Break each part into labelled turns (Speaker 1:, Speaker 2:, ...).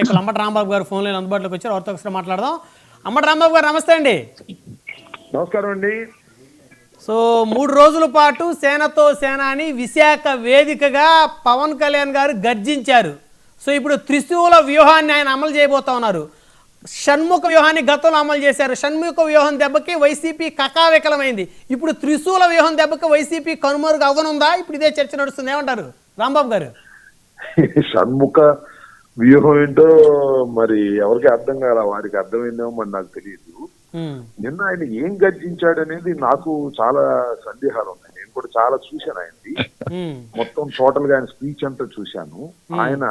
Speaker 1: ఇప్పుడు అంబటి రాంబాబు గారు phone line అందుబాటులోకి వచ్చారు. వారితో ఒకసారి మాట్లాడదాం. అంబటి రాంబాబు గారు నమస్తే అండి.
Speaker 2: నమస్కారం అండి.
Speaker 1: సో 3 రోజుల పాటు సేనతో సేన అని విశాఖ వేదికగా పవన్ కళ్యాణ్ గారు గర్జించారు. సో ఇప్పుడు త్రిశూల వ్యూహాన్ని ఆయన అమలు చేయబోతా ఉన్నారు. షణ్ముఖ వ్యూహాన్ని గతంలో అమలు చేశారు. షణ్ముఖ వ్యూహం దెబ్బకి వైసీపీ కకావికలమైంది. ఇప్పుడు త్రిశూల వ్యూహం దెబ్బకి వైసీపీ కనుమరుగు అవ్వనుందా? ఇప్పుడు ఇదే చర్చ నడుస్తుంది. ఏమంటారు రాంబాబు గారు?
Speaker 2: షణ్ముఖ వ్యూహం ఏంటో మరి ఎవరికి అర్థం కాల, వారికి అర్థమైందేమో మరి నాకు తెలియదు. నిన్న ఆయన ఏం గర్జించాడు అనేది నాకు చాలా సందేహాలు ఉన్నాయి. నేను కూడా చాలా చూశాను ఆయనది, మొత్తం టోటల్ గా ఆయన స్పీచ్ అంతా చూశాను. ఆయన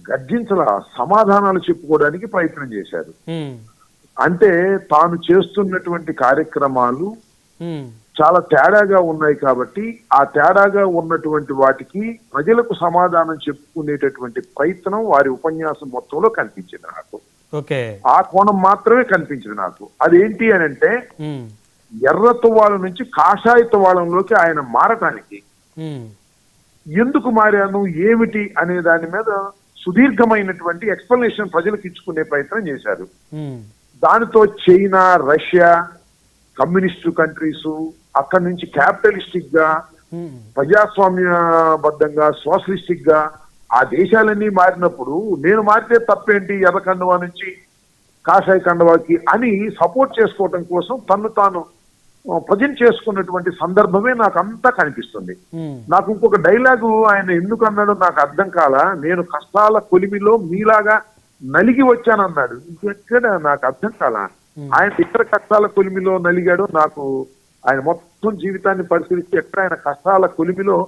Speaker 2: గర్జించల, సమాధానాలు చెప్పుకోవడానికి ప్రయత్నం చేశారు. అంటే తాను చేస్తున్నటువంటి కార్యక్రమాలు చాలా తేడాగా ఉన్నాయి కాబట్టి ఆ తేడాగా ఉన్నటువంటి వాటికి ప్రజలకు సమాధానం చెప్పుకునేటటువంటి ప్రయత్నం వారి ఉపన్యాసం మొత్తంలో కనిపించింది నాకు. ఆ కోణం మాత్రమే కనిపించింది నాకు. అదేంటి అని అంటే ఎర్ర తువ్వాల నుంచి కాషాయ తువ్వాలంలోకి ఆయన మారటానికి ఎందుకు మారాను, ఏమిటి అనే దాని మీద సుదీర్ఘమైనటువంటి ఎక్స్ప్లెనేషన్ ప్రజలకు ఇచ్చుకునే ప్రయత్నం చేశారు. దానితో చైనా, రష్యా, కమ్యూనిస్టు కంట్రీస్, అక్కడి నుంచి క్యాపిటలిస్టిక్ గా, ప్రజాస్వామ్యబద్ధంగా, సోషలిస్టిక్ గా ఆ దేశాలన్నీ మారినప్పుడు నేను మారితే తప్పేంటి ఎర్ర కండువా నుంచి కాషాయ కండువాకి అని సపోర్ట్ చేసుకోవటం కోసం తను తాను ప్రజెంట్ చేసుకున్నటువంటి సందర్భమే నాకు అంతా కనిపిస్తుంది. నాకు ఇంకొక డైలాగు ఆయన ఎందుకు అన్నాడో నాకు అర్థం కాల. నేను కష్టాల కొలిమిలో మీలాగా నలిగి వచ్చానన్నాడు. ఇంకెక్కడ నాకు అర్థం కాల. ఆయన ఇతర కష్టాల కొలిమిలో నలిగాడో నాకు, ఆయన మొత్తం జీవితాన్ని పరిశీలిస్తే ఎక్కడ ఆయన కష్టాల కొలిమిలో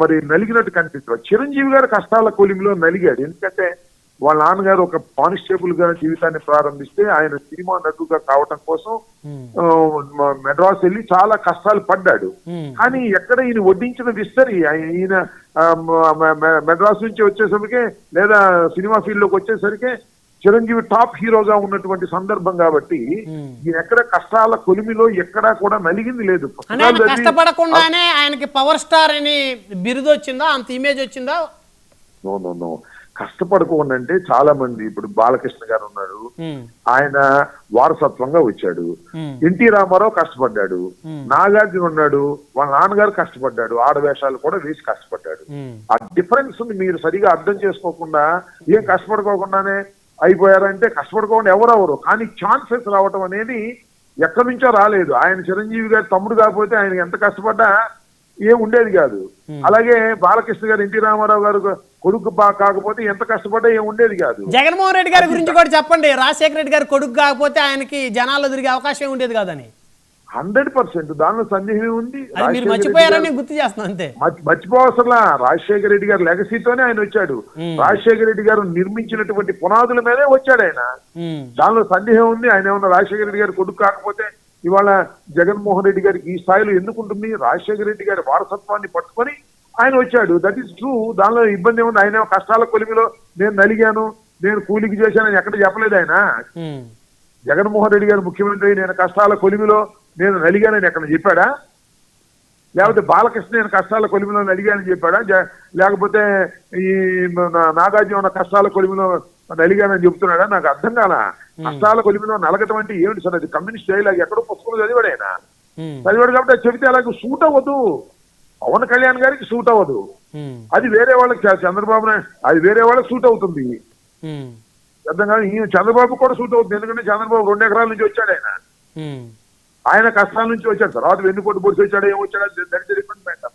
Speaker 2: మరి నలిగినట్టు కనిపిస్తుంది. చిరంజీవి గారు కష్టాల కొలిమిలో నలిగాడు. ఎందుకంటే వాళ్ళ నాన్నగారు ఒక కానిస్టేబుల్ గా జీవితాన్ని ప్రారంభిస్తే ఆయన సినిమా నటుగా కావటం కోసం మెడ్రాస్ వెళ్ళి చాలా కష్టాలు పడ్డాడు. కానీ ఎక్కడ ఈయన వడ్డించిన విస్తరి, ఈయన మెడ్రాస్ నుంచి వచ్చేసరికి లేదా సినిమా ఫీల్డ్ లోకి వచ్చేసరికి చిరంజీవి టాప్ హీరోగా ఉన్నటువంటి సందర్భం కాబట్టి ఈయన ఎక్కడ కష్టాల కొలిమిలో ఎక్కడా కూడా నలిగింది లేదు.
Speaker 1: కష్టపడకుండానే ఆయనకి పవర్ స్టార్ అని బిరుదు వచ్చిందా, అంత ఇమేజ్ వచ్చిందా?
Speaker 2: నో, కష్టపడకుండా అంటే చాలా మంది, ఇప్పుడు బాలకృష్ణ గారు ఉన్నారు, ఆయన వారసత్వంగా వచ్చాడు. ఎన్టీ రామారావు కష్టపడ్డాడు, నాగార్జున ఉన్నాడు, వాళ్ళ నాన్నగారు కష్టపడ్డాడు, ఆడవేషాలు కూడా వేసి కష్టపడ్డాడు. ఆ డిఫరెన్స్ మీరు సరిగా అర్థం చేసుకోకుండా ఏం కష్టపడుకోకుండానే అయిపోయారంటే కష్టపడుకోకుండా ఎవరెవరు, కానీ ఛాన్సెస్ రావటం అనేది ఎక్కడి నుంచో రాలేదు. ఆయన చిరంజీవి గారి తమ్ముడు కాకపోతే ఆయన ఎంత కష్టపడ్డా ఏం ఉండేది కాదు. అలాగే బాలకృష్ణ గారు ఎన్టీ రామారావు గారు కొడుకు కాకపోతే ఎంత కష్టపడ్డా ఏం ఉండేది కాదు.
Speaker 1: జగన్మోహన్ రెడ్డి గారి గురించి కూడా చెప్పండి. రాజశేఖర రెడ్డి గారు కొడుకు కాకపోతే ఆయనకి జనాల్లో తిరిగే అవకాశం ఉండేది కాదని.
Speaker 2: 100% దానిలో సందేహం ఉంది.
Speaker 1: మర్చిపోయారని గుర్తు చేస్తున్నాను అంతే.
Speaker 2: మర్చిపోవసలా, రాజశేఖర రెడ్డి గారి లెగసీతోనే ఆయన వచ్చాడు. రాజశేఖర రెడ్డి గారు నిర్మించినటువంటి పునాదుల మీదే వచ్చాడు ఆయన. దానిలో సందేహం ఉంది. ఆయన ఏమన్నా రాజశేఖర రెడ్డి గారి కొడుకు కాకపోతే ఇవాళ జగన్మోహన్ రెడ్డి గారికి ఈ స్థాయిలో ఎందుకుంటుంది? రాజశేఖర రెడ్డి గారి వారసత్వాన్ని పట్టుకొని ఆయన వచ్చాడు. That is true. దానిలో ఇబ్బంది ఏముంది? ఆయన కష్టాల కొలిమిలో నేను నలిగాను, నేను కూలికి చేశానని ఎక్కడ చెప్పలేదు ఆయన. జగన్మోహన్ రెడ్డి గారు ముఖ్యమంత్రి నేను కష్టాల కొలిమిలో నేను నలిగానని ఎక్కడ చెప్పాడా? లేకపోతే బాలకృష్ణ నేను కష్టాల కొలిమిలో నలిగానని చెప్పాడా? లేకపోతే ఈ నాగార్జున ఉన్న కష్టాల కొలిమిలో నలిగానని చెప్తున్నాడా? నాకు అర్థం కాల. కష్టాల కొలిమిలో నలగటం అంటే ఏమిటి సార్? అది కమ్యూనిస్ట్ డైలాగ్ ఎక్కడో పుస్తకంలో చదివాడు ఆయన. చదివాడు కాబట్టి అది చెబితే అలాగే సూట్ అవ్వదు. పవన్ కళ్యాణ్ గారికి సూట్ అవ్వదు. అది వేరే వాళ్ళకి, చంద్రబాబు నాయుడు అది వేరే వాళ్ళకి సూట్ అవుతుంది. అర్థం కాదు. ఈయన చంద్రబాబు కూడా సూట్ అవుతుంది. ఎందుకంటే చంద్రబాబు 2 ఎకరాల నుంచి వచ్చాడు. ఆయన కష్టాల నుంచి వచ్చాడు. తర్వాత వెన్నుపోటు పొడిచి వచ్చాడు, ఏమొచ్చాడు, దట్ ఇస్ డిఫరెంట్ మ్యాటర్.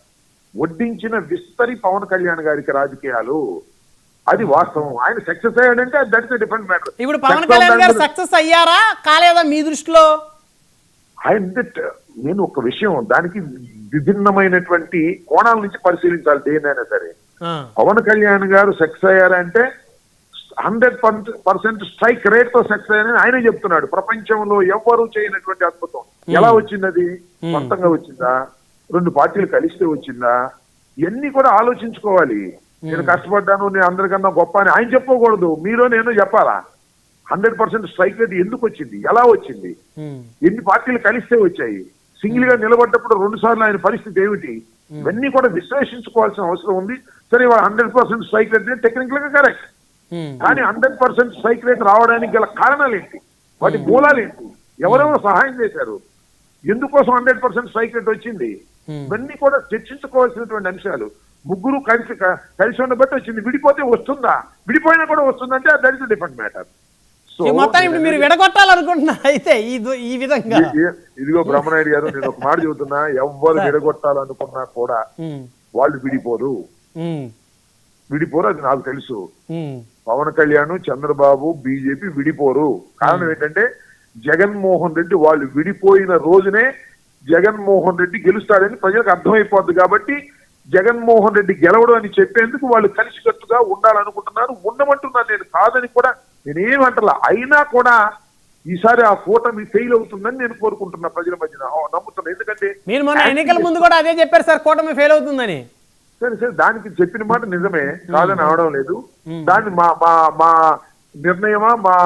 Speaker 2: వడ్డించిన విస్తరి పవన్ కళ్యాణ్ గారికి రాజకీయాలు, అది వాస్తవం. ఆయన సక్సెస్ అయ్యాడంటే దట్ ఇస్ డిఫరెంట్ మ్యాటర్.
Speaker 1: ఇప్పుడు పవన్ కళ్యాణ్ గారు సక్సెస్ అయ్యారా కాలేదా మీ దృష్టిలో?
Speaker 2: నేను ఒక విషయం, దానికి విభిన్నమైనటువంటి కోణాల నుంచి పరిశీలించాలి దేన్నైనా సరే. పవన్ కళ్యాణ్ గారు సక్సెస్ అయ్యారంటే 100% స్ట్రైక్ రేట్ తో సక్సెస్ అయ్యారని ఆయనే చెప్తున్నాడు. ప్రపంచంలో ఎవ్వరూ చేయనటువంటి అద్భుతం. ఎలా వచ్చింది? అది సొంతంగా వచ్చిందా, 2 పార్టీలు కలిస్తే వచ్చిందా? ఇవన్నీ కూడా ఆలోచించుకోవాలి. నేను కష్టపడ్డాను, నేను అందరికన్నా గొప్ప అని ఆయన చెప్పకూడదు. మీరు నేను చెప్పాలా? 100% స్ట్రైక్ రేట్ ఎందుకు వచ్చింది, ఎలా వచ్చింది, ఎన్ని పార్టీలు కలిస్తే వచ్చాయి, సింగిల్ గా నిలబడ్డప్పుడు 2 సార్లు ఆయన పరిస్థితి ఏమిటి, ఇవన్నీ కూడా విశ్లేషించుకోవాల్సిన అవసరం ఉంది. సరే 100% స్ట్రైక్ రేట్ టెక్నికల్ గా కరెక్ట్, కానీ 100% స్ట్రైక్ రేట్ రావడానికి గల కారణాలు ఏంటి, వాటి మూలాలు ఏంటి, ఎవరెవరు సహాయం చేశారు, ఎందుకోసం 100% స్ట్రైక్ రేట్ వచ్చింది, ఇవన్నీ కూడా చర్చించుకోవాల్సినటువంటి అంశాలు. ముగ్గురు కలిసి ఉండబట్టి వచ్చింది. విడిపోతే వస్తుందా, విడిపోయినా కూడా వస్తుందంటే that is different matter.
Speaker 1: So మొత్తం మీరు విడగొట్టాలనుకుంటున్నారు అయితే ఈ విధంగా.
Speaker 2: ఇదిగో బ్రహ్మనాయుడు గారు, నేను ఒక మాట చెబుతున్నా, ఎవ్వరు విడగొట్టాలనుకున్నా కూడా వాళ్ళు విడిపోరు, అది నాకు తెలుసు. పవన్ కళ్యాణ్, చంద్రబాబు, బీజేపీ విడిపోరు. కారణం ఏంటంటే జగన్మోహన్ రెడ్డి వాళ్ళు విడిపోయిన రోజునే జగన్మోహన్ రెడ్డి గెలుస్తాడని ప్రజలకు అర్థమైపోద్ది. కాబట్టి జగన్మోహన్ రెడ్డి గెలవడు అని చెప్పేందుకు వాళ్ళు కలిసికట్టుగా ఉండాలనుకుంటున్నారు. ఉండమంటున్నాను, నేను కాదని కూడా నేనేమంటలా. అయినా కూడా ఈసారి ఆ కూటమి ఫెయిల్ అవుతుందని నేను కోరుకుంటున్నా, ప్రజల మధ్యన నమ్ముతున్నా. ఎందుకంటే
Speaker 1: మీరు మొన్న ఎన్నికల ముందు కూడా అదే చెప్పారు సార్, కూటమి ఫెయిల్ అవుతుందని.
Speaker 2: సరే, దానికి చెప్పిన మాట నిజమే, కాదని అవడం లేదు. దాన్ని మా నిర్ణయమా, మా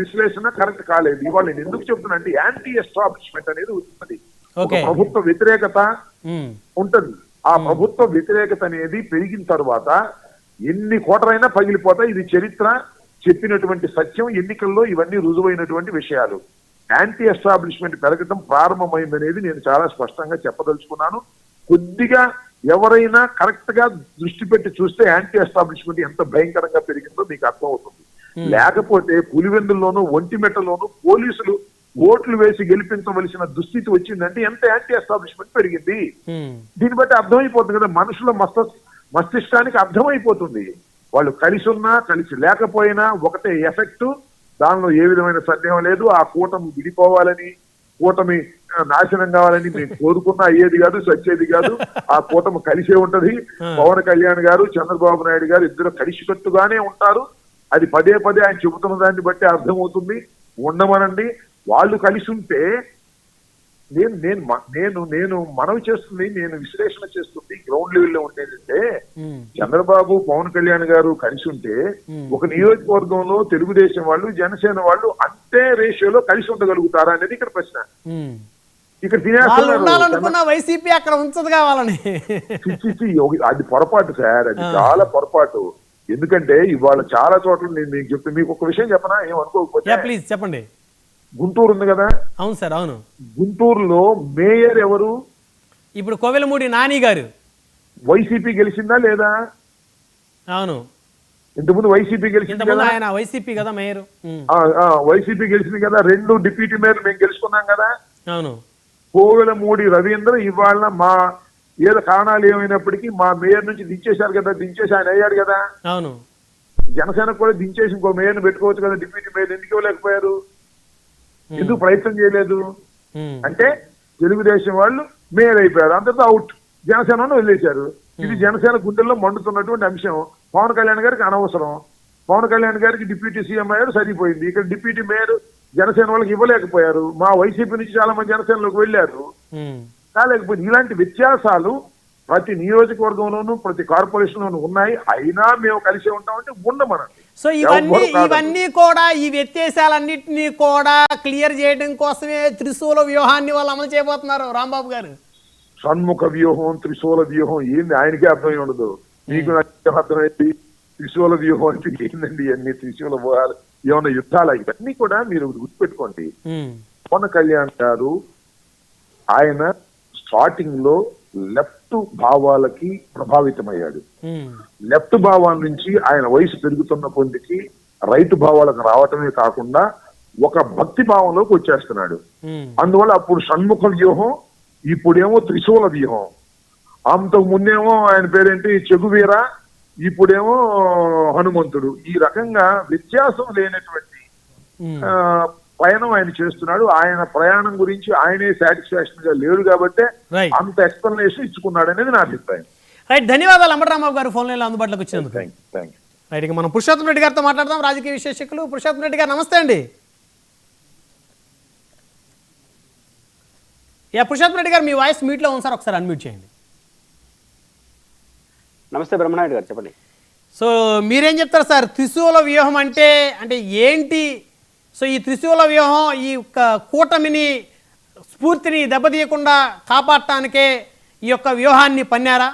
Speaker 2: విశ్లేషణ కరెక్ట్ కాలేదు. ఇవాళ నేను ఎందుకు చెప్తున్నా అంటే యాంటీ ఎస్టాబ్లిష్మెంట్ అనేది ఉంటుంది, ప్రభుత్వ వ్యతిరేకత ఉంటది. ఆ ప్రభుత్వ వ్యతిరేకత అనేది పెరిగిన తర్వాత ఎన్ని కోటరైనా పగిలిపోతాయి. ఇది చరిత్ర చెప్పినటువంటి సత్యం. ఎన్నికల్లో ఇవన్నీ రుజువైనటువంటి విషయాలు. యాంటీ ఎస్టాబ్లిష్మెంట్ పెరగటం ప్రారంభమైందనేది నేను చాలా స్పష్టంగా చెప్పదలుచుకున్నాను. కొద్దిగా ఎవరైనా కరెక్ట్ గా దృష్టి పెట్టి చూస్తే యాంటీ ఎస్టాబ్లిష్మెంట్ ఎంత భయంకరంగా పెరిగిందో మీకు అర్థమవుతుంది. లేకపోతే పులివెందుల్లోనూ ఒంటిమెట్టలోనూ పోలీసులు ఓట్లు వేసి గెలిపించవలసిన దుస్థితి వచ్చిందంటే ఎంత యాంటీ ఎస్టాబ్లిష్మెంట్ పెరిగింది. దీన్ని బట్టి అర్థమైపోతుంది కదా, మనుషుల మస్తిష్కానికి అర్థమైపోతుంది. వాళ్ళు కలిసి ఉన్నా కలిసి లేకపోయినా ఒకటే ఎఫెక్ట్, దానిలో ఏ విధమైన సందేహం లేదు. ఆ కూటమి విడిపోవాలని, కూటమి నాశనం కావాలని మేము కోరుకున్నా అయ్యేది కాదు, సచ్చేది కాదు. ఆ కూటమి కలిసే ఉంటది. పవన్ కళ్యాణ్ గారు, చంద్రబాబు నాయుడు గారు ఇద్దరు కలిసికట్టుగానే ఉంటారు. అది పదే ఆయన చెబుతున్న దాన్ని బట్టి అర్థమవుతుంది. ఉండమనండి. వాళ్ళు కలిసి ఉంటే నేను మనవి చేస్తుంది, నేను విశ్లేషణ చేస్తుంది గ్రౌండ్ లెవెల్లో ఉండేదంటే, చంద్రబాబు, పవన్ కళ్యాణ్ గారు కలిసి ఉంటే ఒక నియోజకవర్గంలో తెలుగుదేశం వాళ్ళు, జనసేన వాళ్ళు అంతే రేషియోలో కలిసి ఉండగలుగుతారా అనేది ఇక్కడ ప్రశ్న. ఇక్కడ
Speaker 1: తినేస్తున్నారు వైసీపీ అక్కడ ఉంచదు కావాలని.
Speaker 2: అది పొరపాటు సార్, అది చాలా పొరపాటు. ఎందుకంటే ఇవాళ చాలా చోట్ల నేను మీకు చెప్తే, మీకు ఒక విషయం చెప్పనా, ఏమనుకోకపోతే
Speaker 1: ప్లీజ్ చెప్పండి.
Speaker 2: గుంటూరు ఉంది కదా.
Speaker 1: అవును సార్, అవును.
Speaker 2: గుంటూరులో మేయర్ ఎవరు?
Speaker 1: ఇప్పుడు కోవెలమూడి నాని గారు.
Speaker 2: వైసీపీ గెలిచిందా లేదా?
Speaker 1: అవును,
Speaker 2: ఇంతకుముందు వైసీపీ గెలిచింది కదా.
Speaker 1: ఆయన వైసీపీ కదా మేయర్.
Speaker 2: వైసీపీ గెలిచింది కదా. 2 డిప్యూటీ మేయర్ మేము గెలుచుకున్నాం కదా.
Speaker 1: అవును.
Speaker 2: కోవెలమూడి రవీంద్ర ఇవాళ మా ఏదో కారణాలు ఏమైనప్పటికీ మా మేయర్ నుంచి దించేశారు కదా, దించేసి ఆయన అయ్యాడు కదా.
Speaker 1: అవును.
Speaker 2: జనసేన కూడా దించేసి ఇంకో మేయర్ని పెట్టుకోవచ్చు కదా, డిప్యూటీ మేయర్. ఎందుకు ఇవ్వలేకపోయారు? ఎందుకు ప్రయత్నం చేయలేదు? అంటే తెలుగుదేశం వాళ్ళు మేయర్ అయిపోయారు, అంతతో అవుట్. జనసేన వదిలేశారు. ఇది జనసేన గుండెల్లో మండుతున్నటువంటి అంశం. పవన్ కళ్యాణ్ గారికి అనవసరం. పవన్ కళ్యాణ్ గారికి డిప్యూటీ సీఎం అయ్యారు, సరిపోయింది. ఇక్కడ డిప్యూటీ మేయర్ జనసేన వాళ్ళకి ఇవ్వలేకపోయారు. మా వైసీపీ నుంచి చాలా మంది జనసేనలోకి వెళ్ళారు, కాలేకపోయింది. ఇలాంటి వ్యత్యాసాలు ప్రతి నియోజకవర్గంలోనూ ప్రతి కార్పొరేషన్లోనూ ఉన్నాయి. అయినా మేము కలిసే ఉంటామంటే ఉండమనండి.
Speaker 1: సో ఇవన్నీ కూడా, ఈ వ్యత్యాసాలన్నింటినీ కూడా క్లియర్ చేయడం కోసమే త్రిశూల వ్యూహాన్ని వాళ్ళు అమలు చేయబోతున్నారు రాంబాబు గారు.
Speaker 2: షణ్ముఖ వ్యూహం, త్రిశూల వ్యూహం ఏంది ఆయనకే అర్థమై ఉండదు. మీకు అర్థమైంది త్రిశూల వ్యూహం అంటే ఏందండి? అన్ని త్రిశూల వ్యూహాలు ఏమన్నా యుద్ధాలు, ఇవన్నీ కూడా మీరు గుర్తుపెట్టుకోండి. పవన్ కళ్యాణ్ గారు ఆయన స్టార్టింగ్ లో లెఫ్ట్ భావాలకి ప్రభావితమయ్యాడు. లెఫ్ట్ భావాల నుంచి ఆయన వయసు పెరుగుతున్న పొందికి రైట్ భావాలకు రావటమే కాకుండా ఒక భక్తి భావంలోకి వచ్చేస్తున్నాడు. అందువల్ల అప్పుడు షణ్ముఖ వ్యూహం, ఇప్పుడేమో త్రిశూల వ్యూహం. అంతకు ముందేమో ఆయన పేరేంటి చెగువీర, ఇప్పుడేమో హనుమంతుడు. ఈ రకంగా వ్యత్యాసం లేనటువంటి పయనం ఆయన చేస్తున్నాడు. ఆయన ప్రయాణం గురించి ఆయనే సాటిస్ఫాక్షన్ గా లేడు కాబట్టి అంత ఎక్స్ప్లెనేషన్ ఇచ్చుకున్నాడు అనేది నా అభిప్రాయం.
Speaker 1: రైట్, ధన్యవాదాలు అంబటరాంబాబు గారు ఫోన్ లైన్ లో అందుబాటులోకి వచ్చినందుకు. రైట్, మనం పురుషోత్తం రెడ్డి గారితో మాట్లాడదాం, రాజకీయ విశ్లేషకులు. పురుషోత్తం రెడ్డి గారు నమస్తే అండి. పురుషోత్తం రెడ్డి గారు మీ వాయిస్ మ్యూట్ లో ఉంది సార్, ఒకసారి అన్మ్యూట్ చేయండి.
Speaker 3: నమస్తే బ్రహ్మనాయుడు గారు, చెప్పండి.
Speaker 1: సో మీరేం చెప్తారు సార్, త్రిశూల వ్యూహం అంటే ఏంటి? సో ఈ త్రిశూల వ్యూహం ఈ కూటమిని స్ఫూర్తిని దెబ్బతీయకుండా కాపాడటానికే ఈ యొక్క వ్యూహాన్ని పన్నారా?